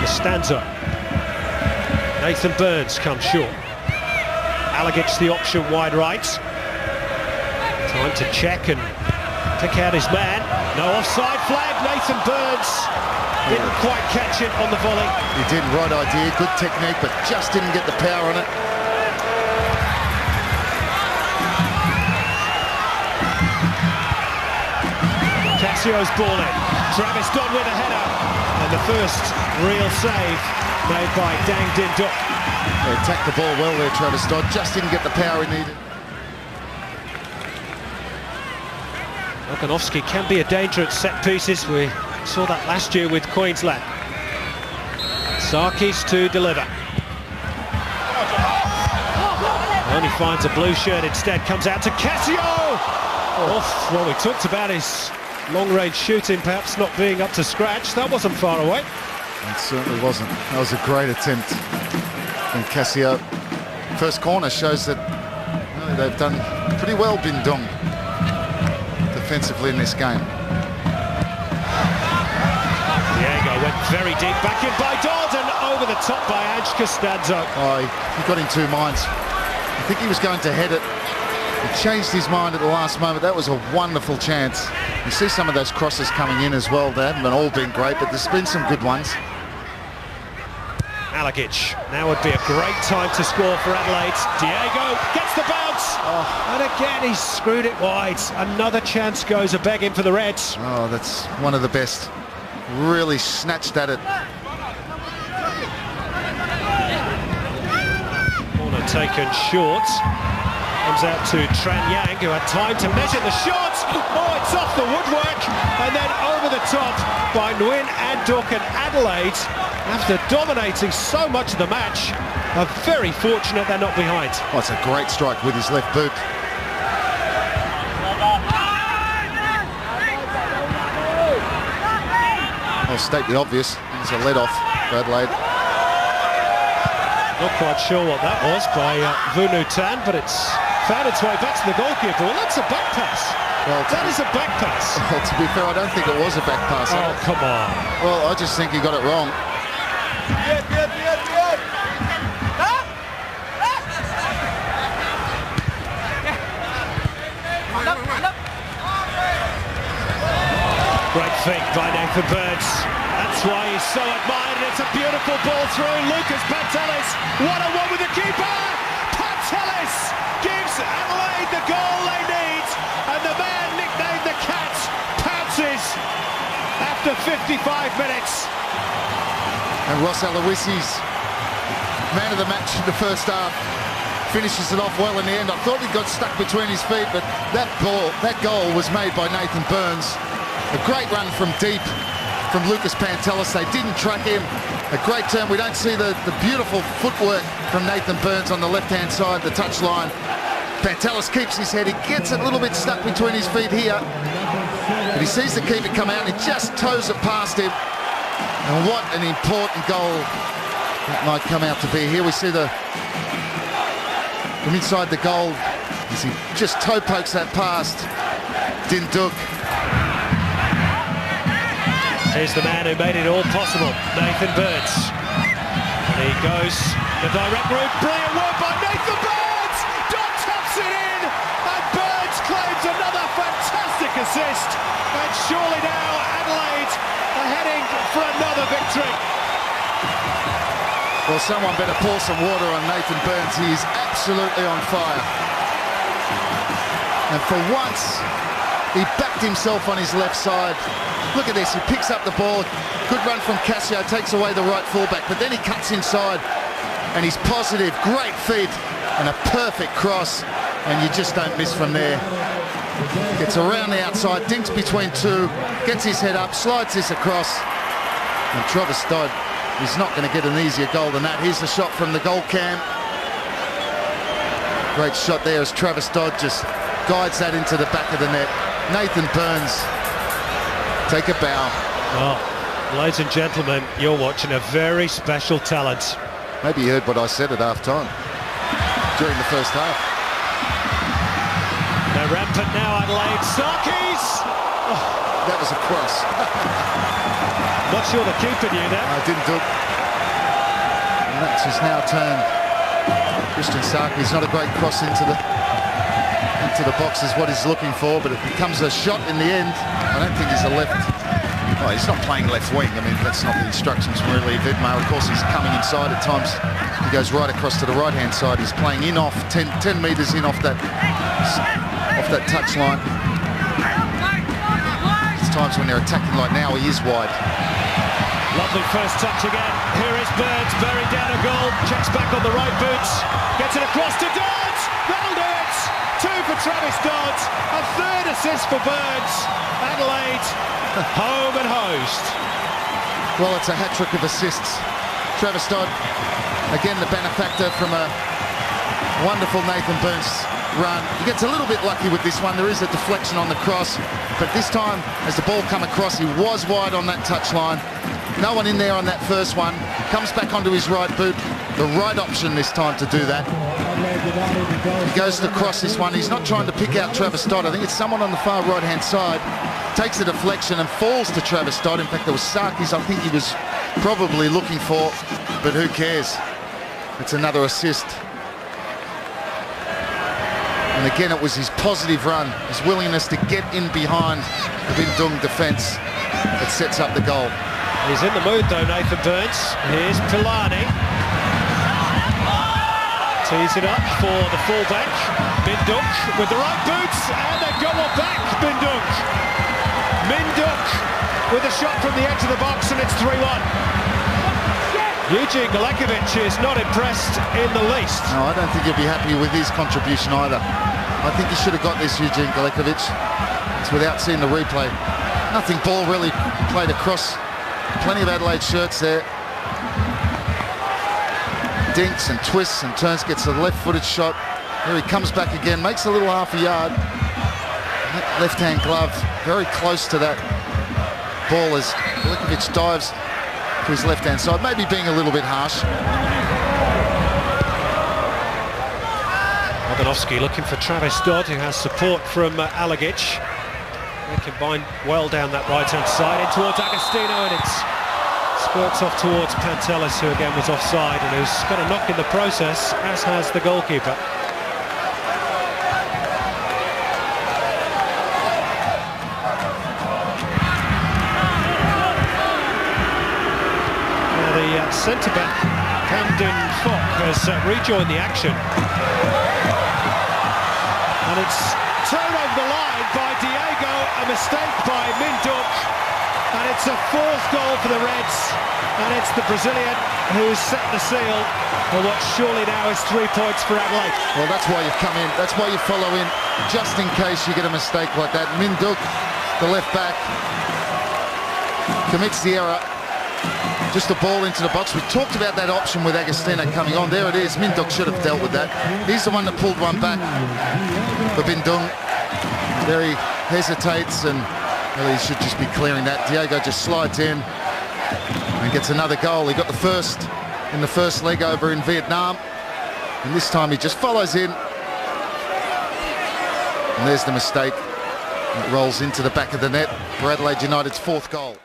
Costanzo. Nathan Burns comes short. Alagich the option wide right. Time to check and pick out his man. No offside flag. Nathan Burns didn't quite catch it on the volley. He did, right idea, good technique, but just didn't get the power on it. Cassio's ball in. Travis Dodd with a header. And the first real save made by Duong. They attacked the ball well there, Travis Dodd. Just didn't get the power he needed. Volkanovski can be a danger at set pieces. We saw that last year with Queensland. Sarkis to deliver. Only finds a blue shirt instead. Comes out to Cassio. Off. Well, we talked about his long-range shooting perhaps not being up to scratch. That wasn't far away. It certainly wasn't. That was a great attempt. And Cassio, first corner shows that really, they've done pretty well, Binh defensively in this game. Diego went very deep, back in by Dodd and over the top by Ange Costanzo. Oh, he got in two minds. I think he was going to head it. He changed his mind at the last moment. That was a wonderful chance. You see some of those crosses coming in as well. They haven't all been great, but there's been some good ones. Alagich, now would be a great time to score for Adelaide. Diego gets the bounce, and again he's screwed it wide. Another chance goes a-begging for the Reds. Oh, that's one of the best. Really snatched at it. Corner taken short. Comes out to Tran Yang, who had time to measure the shot. Oh, it's off the woodwork, and then over the top by Nguyen and Duong, and Adelaide, after dominating so much of the match, are very fortunate they're not behind. Oh, it's a great strike with his left boot. I'll state the obvious. It's a let-off for Adelaide. Not quite sure what that was by Vunu Tan, but it's found its way back to the goalkeeper. Well, that's a back pass. Well, that is a back pass. Well, to be fair, I don't think it was a back pass. Oh, come on. Well, I just think he got it wrong. Great feat by Nathan Burns. That's why he's so admired. It's a beautiful ball through. Lucas Pantelis, one-on-one with the keeper. Pantelis gives Adelaide the goal they need, and the man nicknamed the Cat pounces after 55 minutes. And Ross Aloisi's man of the match in the first half finishes it off well in the end. I thought he got stuck between his feet, but that goal was made by Nathan Burns. A great run from deep from Lucas Pantelis. They didn't track him. A great turn. We don't see the beautiful footwork from Nathan Burns on the left-hand side, the touchline. Pantelis keeps his head. He gets a little bit stuck between his feet here. But he sees the keeper come out and he just toes it past him. And what an important goal that might come out to be. Here we see from inside the goal as he just toe pokes that past Duong. Here's the man who made it all possible, Nathan Burns. And he goes the direct route. Brilliant work by Nathan Burns! Dodd taps it in, and Burns claims another fantastic assist. And surely now Adelaide are heading for another victory. Well, someone better pour some water on Nathan Burns. He is absolutely on fire. And for once, he backed himself on his left side. Look at this, he picks up the ball. Good run from Cassio, takes away the right fullback, but then he cuts inside and he's positive. Great feet and a perfect cross, and you just don't miss from there. Gets around the outside, dinks between two, gets his head up, slides this across, and Travis Dodd is not going to get an easier goal than that. Here's the shot from the goal cam. Great shot there as Travis Dodd just guides that into the back of the net. Nathan Burns, take a bow. Well, ladies and gentlemen, you're watching a very special talent. Maybe you heard what I said at half-time during the first half. They're rampant now, Adelaide. Sarkis! That was a cross. Not sure the keeper knew that. I didn't do it. And that's just now turned. Christian Sarki's not a great cross into the box is what he's looking for, but it becomes a shot in the end. I don't think he's a left. Oh, he's not playing left wing. I mean, that's not the instructions from Relief Vidmar. Of course, he's coming inside at times. He goes right across to the right-hand side. He's playing in off 10 metres in off that touch line. There's times when they're attacking like now, he is wide. Lovely first touch again. Here is Birds, buried down a goal. Checks back on the right boots. Gets it across to Dodds. That'll do it. 2 for Travis Dodds. A 3rd assist for Birds. Adelaide, home and host. Well, it's a hat-trick of assists. Travis Dodd, again the benefactor from a wonderful Nathan Burns run. He gets a little bit lucky with this one. There is a deflection on the cross, but this time, as the ball come across, he was wide on that touchline. No one in there on that first one. Comes back onto his right boot. The right option this time to do that. He goes to cross this one. He's not trying to pick out Travis Dodd. I think it's someone on the far right-hand side. Takes the deflection and falls to Travis Dodd. In fact, there was Sarkis I think he was probably looking for, but who cares? It's another assist. And again, it was his positive run, his willingness to get in behind the Binh Duong defence that sets up the goal. He's in the mood though, Nathan Burns. Here's Pilani. Tees it up for the fullback, Binh Duong with the right boots, and they go on back, Binh Duong. Binh Duong with a shot from the edge of the box, and it's 3-1. Eugene Galekovic is not impressed in the least. No, I don't think he'll be happy with his contribution either. I think he should have got this, Eugene Galekovic. It's without seeing the replay. Nothing ball really played across. Plenty of Adelaide shirts there. Dinks and twists and turns, gets a left-footed shot. Here he comes back again, makes a little half a yard. Left-hand glove, very close to that ball as Galekovic dives to his left-hand side, maybe being a little bit harsh. Oganovsky looking for Travis Dodd, who has support from Alagic. They combine well down that right-hand side, in towards Agostino, and it's spurts off towards Pantelis, who again was offside and who's got a knock in the process, as has the goalkeeper. Now the centre-back, Camden Fock, has rejoined the action. And it's thrown over the line by Diego, a mistake by Binh Duong. And it's a 4th goal for the Reds, and it's the Brazilian who's set the seal for what surely now is 3 points for Adelaide. Well, that's why you've come in, that's why you follow in, just in case you get a mistake like that. Binh Duong, the left back, commits the error. Just a ball into the box. We talked about that option with Agostino coming on. There it is. Binh Duong should have dealt with that. He's the one that pulled one back for Binh Duong. There he hesitates and really he should just be clearing that. Diego just slides in and gets another goal. He got the first in the first leg over in Vietnam, and this time he just follows in. And there's the mistake. It rolls into the back of the net for Adelaide United's 4th goal.